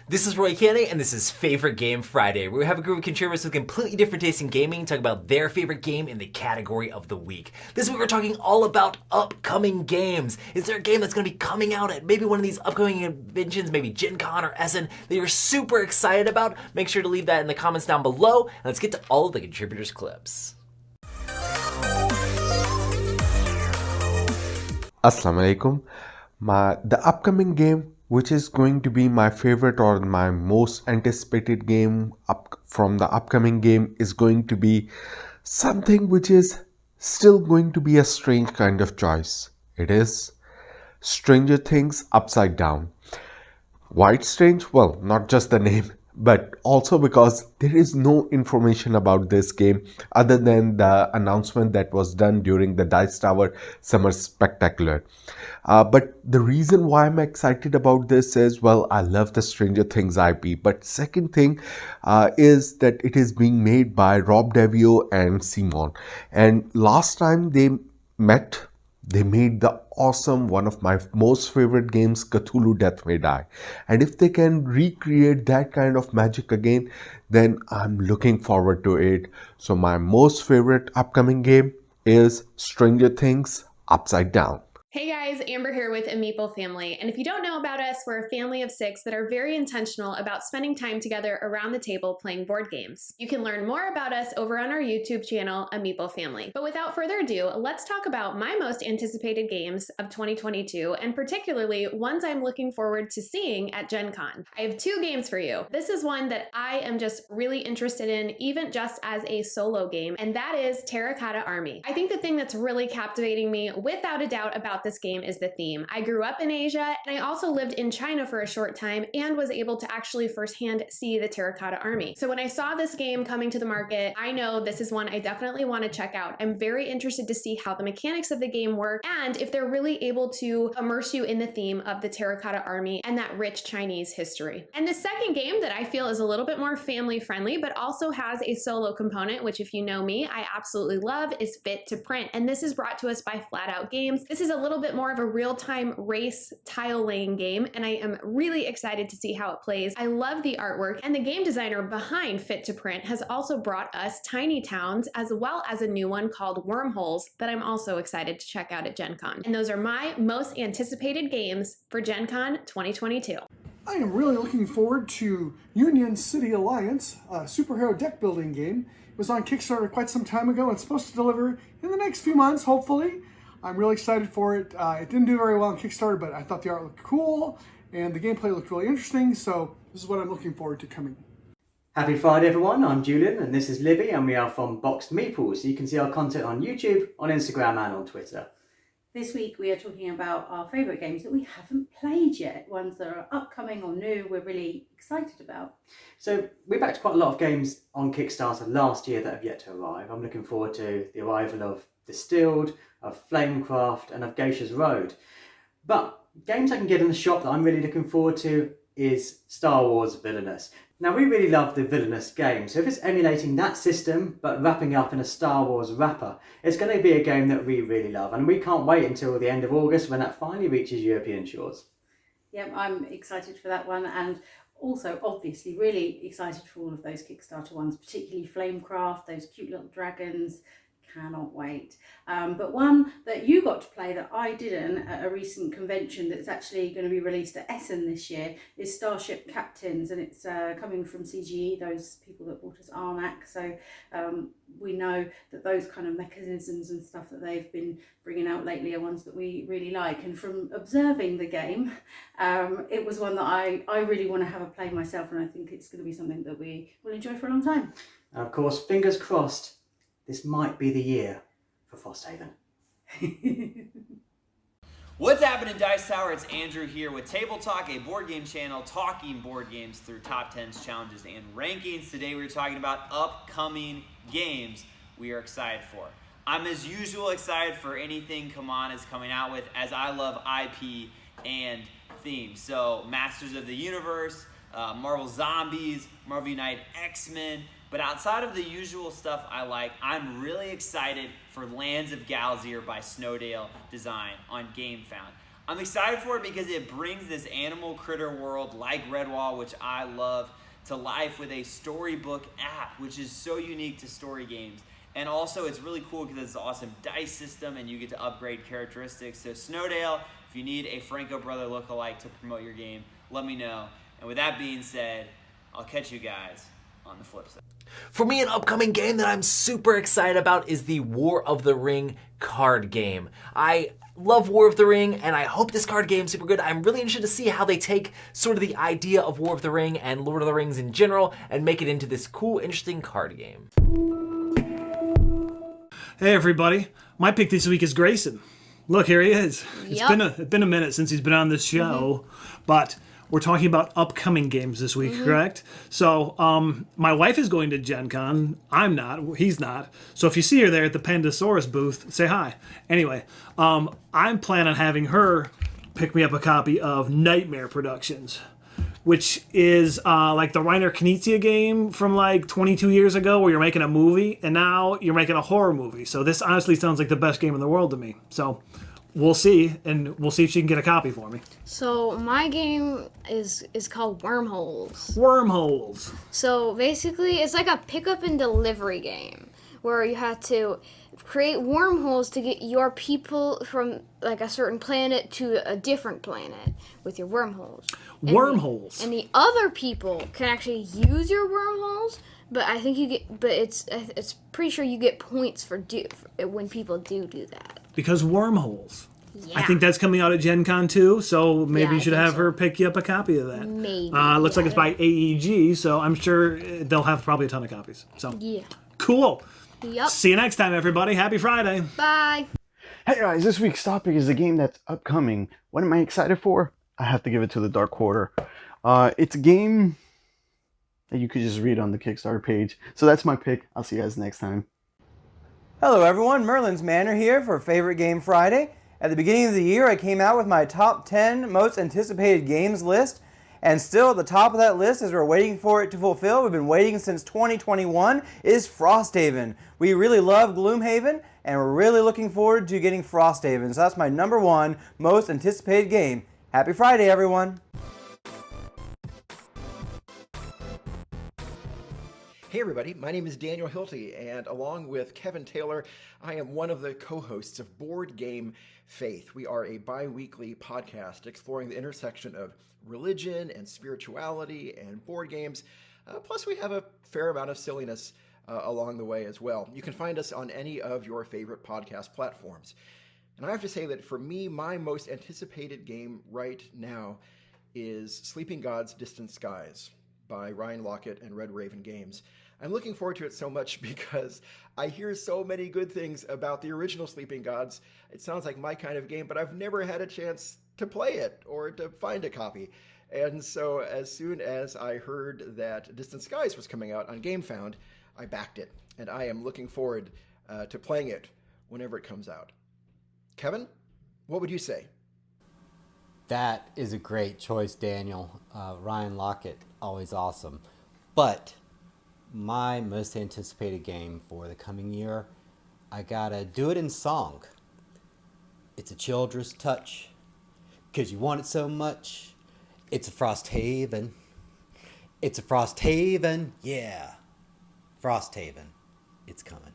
This is Roy Canning, and this is Favorite Game Friday, where we have a group of contributors with completely different tastes in gaming talk about their favorite game in the category of the week. This week we're talking all about upcoming games. Is there a game that's going to be coming out at maybe one of these upcoming conventions, maybe Gen Con or Essen, that you're super excited about? Make sure to leave that in the comments down below, and let's get to all of the contributors' clips. Assalamu alaikum. The upcoming game, which is going to be my favorite or my most anticipated game from the upcoming game, is going to be something which is still going to be a strange kind of choice. It is Stranger Things Upside Down. Why it's strange? Well, not just the name, but also because there is no information about this game other than the announcement that was done during the Dice Tower Summer Spectacular. But the reason why I'm excited about this is, well, I love the Stranger Things IP. But second thing is that it is being made by Rob Daviau and Simon. And last time they met, they made the awesome, one of my most favorite games, Cthulhu Death May Die. And if they can recreate that kind of magic again, then I'm looking forward to it. So my most favorite upcoming game is Stranger Things Upside Down. Hey guys, Amber here with A Meeple Family, and if you don't know about us, we're a family of 6 that are very intentional about spending time together around the table playing board games. You can learn more about us over on our YouTube channel, A Meeple Family. But without further ado, let's talk about my most anticipated games of 2022, and particularly ones I'm looking forward to seeing at Gen Con. I have 2 games for you. This is one that I am just really interested in, even just as a solo game, and that is Terracotta Army. I think the thing that's really captivating me, without a doubt, about this game is the theme. I grew up in Asia, and I also lived in China for a short time and was able to actually firsthand see the Terracotta Army. So when I saw this game coming to the market, I know this is one I definitely want to check out. I'm very interested to see how the mechanics of the game work and if they're really able to immerse you in the theme of the Terracotta Army and that rich Chinese history. And the second game that I feel is a little bit more family friendly, but also has a solo component, which if you know me, I absolutely love, is Fit to Print. And this is brought to us by Flat Out Games. This is a little bit more of a real-time race tile laying game, and I am really excited to see how it plays. I love the artwork, and the game designer behind Fit to Print has also brought us Tiny Towns, as well as a new one called Wormholes that I'm also excited to check out at Gen Con. And those are my most anticipated games for Gen Con 2022. I am really looking forward to Union City Alliance, a superhero deck building game. It was on Kickstarter quite some time ago. It's supposed to deliver in the next few months, hopefully. I'm really excited for it. It didn't do very well on Kickstarter, but I thought the art looked cool and the gameplay looked really interesting, so this is what I'm looking forward to coming. Happy Friday everyone, I'm Julian and this is Libby and we are from Boxed Meeples. You can see our content on YouTube, on Instagram and on Twitter. This week we are talking about our favourite games that we haven't played yet, ones that are upcoming or new we're really excited about. So we backed quite a lot of games on Kickstarter last year that have yet to arrive. I'm looking forward to the arrival of Distilled, of Flamecraft and of Geisha's Road. But games I can get in the shop that I'm really looking forward to is Star Wars Villainous. Now we really love the Villainous game, so if it's emulating that system but wrapping up in a Star Wars wrapper, it's going to be a game that we really love and we can't wait until the end of August when that finally reaches European shores. Yep, I'm excited for that one and also obviously really excited for all of those Kickstarter ones, particularly Flamecraft, those cute little dragons. Cannot wait. But one that you got to play that I didn't at a recent convention that's actually going to be released at Essen this year is Starship Captains, and it's coming from CGE, those people that bought us Arnak. So we know that those kind of mechanisms and stuff that they've been bringing out lately are ones that we really like. And from observing the game, it was one that I really want to have a play myself, and I think it's going to be something that we will enjoy for a long time. And of course, fingers crossed, this might be the year for Frosthaven. What's happening, Dice Tower? It's Andrew here with Table Talk, a board game channel talking board games through top 10s, challenges, and rankings. Today we're talking about upcoming games we are excited for. I'm as usual excited for anything Kaman is coming out with, as I love IP and themes. So Masters of the Universe, Marvel Zombies, Marvel United X-Men. But outside of the usual stuff I like, I'm really excited for Lands of Galzier by Snowdale Design on GameFound. I'm excited for it because it brings this animal critter world like Redwall, which I love, to life with a storybook app, which is so unique to story games. And also it's really cool because it's an awesome dice system and you get to upgrade characteristics. So Snowdale, if you need a Franco Brother lookalike to promote your game, let me know. And with that being said, I'll catch you guys on the flip side. For me, an upcoming game that I'm super excited about is the War of the Ring card game. I love War of the Ring, and I hope this card game is super good. I'm really interested to see how they take sort of the idea of War of the Ring and Lord of the Rings in general and make it into this cool, interesting card game. Hey everybody, my pick this week is Grayson. Look, here he is. Yep. It's been a minute since he's been on this show, but we're talking about upcoming games this week, correct? So, my wife is going to Gen Con. I'm not. He's not. So if you see her there at the Pandasaurus booth, say hi. Anyway, I'm planning on having her pick me up a copy of Nightmare Productions, which is like the Reiner Knizia game from like 22 years ago where you're making a movie, and now you're making a horror movie. So this honestly sounds like the best game in the world to me. So we'll see, and we'll see if she can get a copy for me. So my game is called Wormholes. Wormholes. So basically, it's like a pickup and delivery game where you have to create wormholes to get your people from like a certain planet to a different planet with your wormholes. Wormholes. And the other people can actually use your wormholes, but I think you get, but it's pretty sure you get points for when people do that. Because wormholes. Yeah. I think that's coming out at Gen Con too, so maybe Yeah, you I should think have so. her pick you up a copy of that. Maybe. Looks like it's by AEG, so I'm sure they'll have probably a ton of copies. So Yeah. cool. Yep. See you next time, everybody. Happy Friday. Bye. Hey guys, this week's topic is a game that's upcoming. What am I excited for? I have to give it to the Dark Quarter. It's a game that you could just read on the Kickstarter page. So that's my pick. I'll see you guys next time. Hello everyone, Merlin's Manor here for Favorite Game Friday. At the beginning of the year I came out with my top 10 most anticipated games list, and still at the top of that list as we're waiting for it to fulfill, we've been waiting since 2021, is Frosthaven. We really love Gloomhaven and we're really looking forward to getting Frosthaven, so that's my number one most anticipated game. Happy Friday everyone! Hey everybody, my name is Daniel Hilty, and along with Kevin Taylor, I am one of the co-hosts of Board Game Faith. We are a bi-weekly podcast exploring the intersection of religion and spirituality and board games. Plus we have a fair amount of silliness along the way as well. You can find us on any of your favorite podcast platforms. And I have to say that for me, my most anticipated game right now is Sleeping Gods Distant Skies by Ryan Lockett and Red Raven Games. I'm looking forward to it so much because I hear so many good things about the original Sleeping Gods. It sounds like my kind of game, but I've never had a chance to play it or to find a copy. And so as soon as I heard that Distant Skies was coming out on GameFound, I backed it. And I am looking forward to playing it whenever it comes out. Kevin, what would you say? That is a great choice, Daniel. Ryan Lockett, always awesome. But my most anticipated game for the coming year, I gotta do it in song. It's a Childress touch, 'cause you want it so much. It's a Frosthaven. It's a Frosthaven, yeah. Frosthaven, it's coming.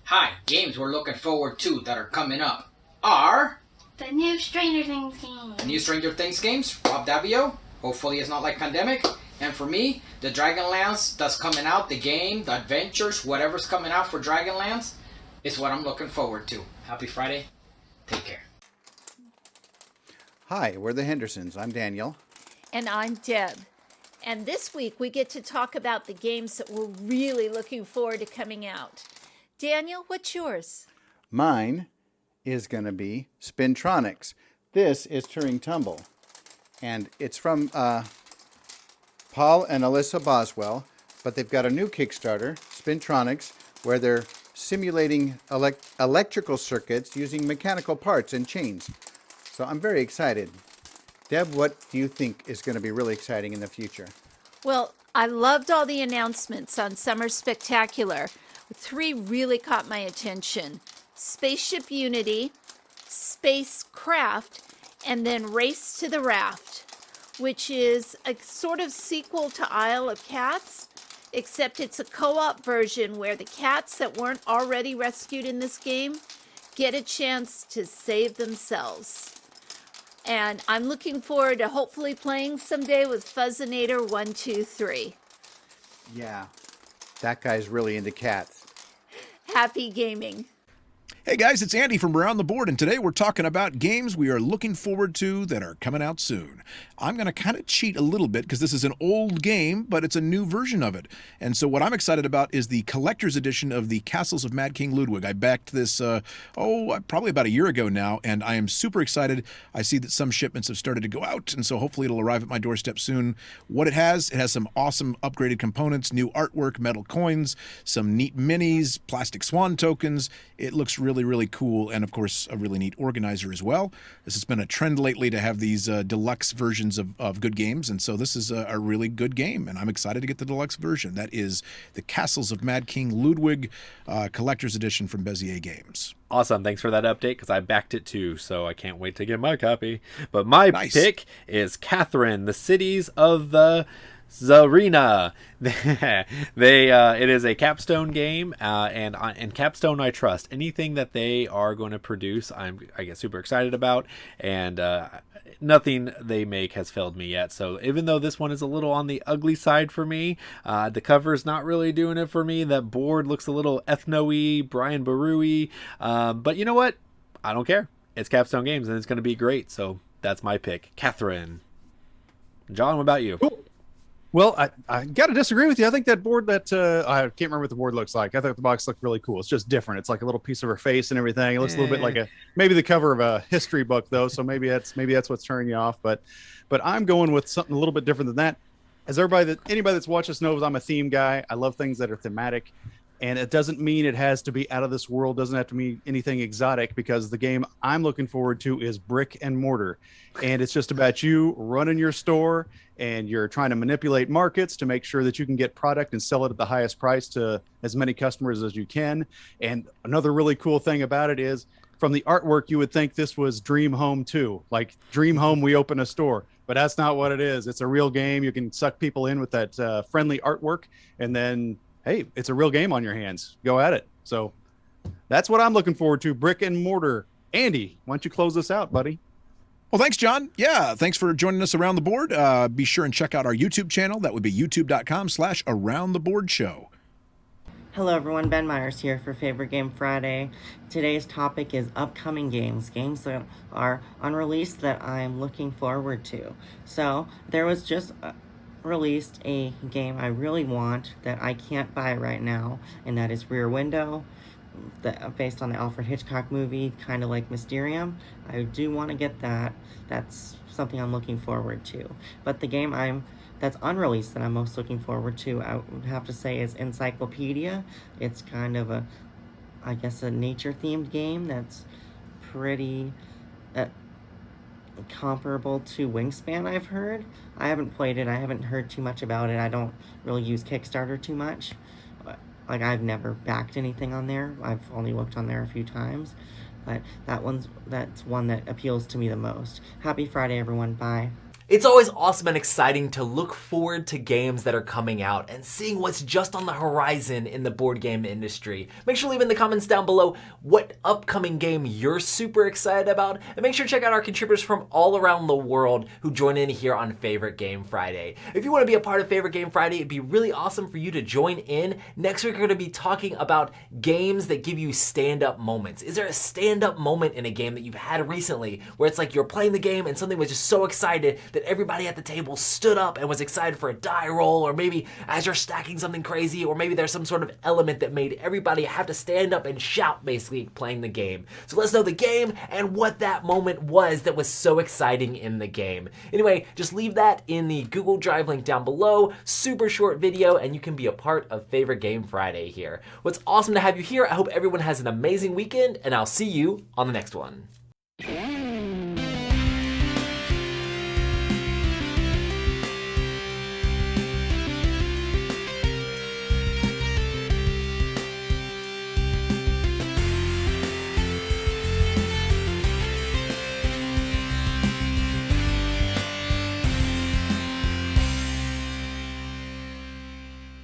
Hi, games we're looking forward to that are coming up are the new Stranger Things game. the new Stranger Things games, Rob Davio, hopefully it's not like Pandemic, and for me, the Dragonlands that's coming out, the game, the adventures, whatever's coming out for Dragonlands, is what I'm looking forward to. Happy Friday, take care. Hi, we're the Hendersons. I'm Daniel. And I'm Deb. And this week we get to talk about the games that we're really looking forward to coming out. Daniel, what's yours? Mine is going to be Spintronics. This is Turing Tumble. And it's from Paul and Alyssa Boswell. But they've got a new Kickstarter, Spintronics, where they're simulating electrical circuits using mechanical parts and chains. So I'm very excited. Deb, what do you think is going to be really exciting in the future? Well, I loved all the announcements on Summer Spectacular. 3 really caught my attention. Spaceship Unity, space craft, and then race to the raft, which is a sort of sequel to Isle of Cats, except it's a co-op version where the cats that weren't already rescued in this game get a chance to save themselves. And I'm looking forward to hopefully playing someday with Fuzzinator123. Yeah, that guy's really into cats. Happy gaming. Hey guys, it's Andy from Around the Board, and today we're talking about games we are looking forward to that are coming out soon. I'm going to kind of cheat a little bit because this is an old game, but it's a new version of it. And so what I'm excited about is the collector's edition of the Castles of Mad King Ludwig. I backed this, probably about a year ago now, and I am super excited. I see that some shipments have started to go out, and so hopefully it'll arrive at my doorstep soon. What it has some awesome upgraded components, new artwork, metal coins, some neat minis, plastic swan tokens. It looks really cool, and of course a really neat organizer as well. This has been a trend lately to have these deluxe versions of good games, and so this is a really good game, and I'm excited to get the deluxe version. That is the Castles of Mad King Ludwig Collector's Edition from Bezier Games. Awesome. Thanks for that update, because I backed it too, so I can't wait to get my copy. But my pick is Catherine, the Cities of the Tsarina. It is a Capstone game, and Capstone I trust. Anything that they are going to produce, I get super excited about, and nothing they make has failed me yet. So even though this one is a little on the ugly side for me, the cover is not really doing it for me. That board looks a little ethno-y, Brian Boru-y, but you know what? I don't care. It's Capstone Games, and it's going to be great. So that's my pick, Catherine. John, what about you? Cool. Well, I got to disagree with you. I think that board I can't remember what the board looks like. I thought the box looked really cool. It's just different. It's like a little piece of her face and everything. It looks a little bit like maybe the cover of a history book though. So maybe that's what's turning you off. But I'm going with something a little bit different than that. As anybody that's watched us knows, I'm a theme guy. I love things that are thematic. And it doesn't mean it has to be out of this world, doesn't have to be anything exotic, because the game I'm looking forward to is Brick and Mortar. And it's just about you running your store, and you're trying to manipulate markets to make sure that you can get product and sell it at the highest price to as many customers as you can. And another really cool thing about it is, from the artwork, you would think this was Dream Home 2. Like Dream Home, we open a store. But that's not what it is. It's a real game. You can suck people in with that friendly artwork, and then hey, it's a real game on your hands. Go at it. So that's what I'm looking forward to, Brick and Mortar. Andy, why don't you close this out, buddy? Well, thanks, John. Yeah, thanks for joining us around the board. Be sure and check out our YouTube channel. That would be youtube.com/aroundtheboardshow. Hello everyone, Ben Myers here for Favorite Game Friday. Today's topic is upcoming games that are unreleased that I'm looking forward to. So there was just released a game I really want that I can't buy right now, and that is Rear Window, based on the Alfred Hitchcock movie, kind of like Mysterium. I do want to get that. That's something I'm looking forward to. But the game that's unreleased that I'm most looking forward to, I would have to say, is Encyclopedia. It's kind of a nature-themed game that's pretty comparable to Wingspan, I've heard. I haven't played it. I haven't heard too much about it. I don't really use Kickstarter too much. Like, I've never backed anything on there. I've only looked on there a few times. But that's one that appeals to me the most. Happy Friday, everyone. Bye. It's always awesome and exciting to look forward to games that are coming out and seeing what's just on the horizon in the board game industry. Make sure to leave in the comments down below what upcoming game you're super excited about, and make sure to check out our contributors from all around the world who join in here on Favorite Game Friday. If you want to be a part of Favorite Game Friday, it'd be really awesome for you to join in. Next week, we're going to be talking about games that give you stand-up moments. Is there a stand-up moment in a game that you've had recently where it's like you're playing the game and something was just so excited that everybody at the table stood up and was excited for a die roll, or maybe as you're stacking something crazy, or maybe there's some sort of element that made everybody have to stand up and shout basically playing the game. So let's know the game and what that moment was that was so exciting in the game. Anyway, just leave that in the Google Drive link down below. Super short video, and you can be a part of Favorite Game Friday here. What's awesome to have you here. I hope everyone has an amazing weekend, and I'll see you on the next one.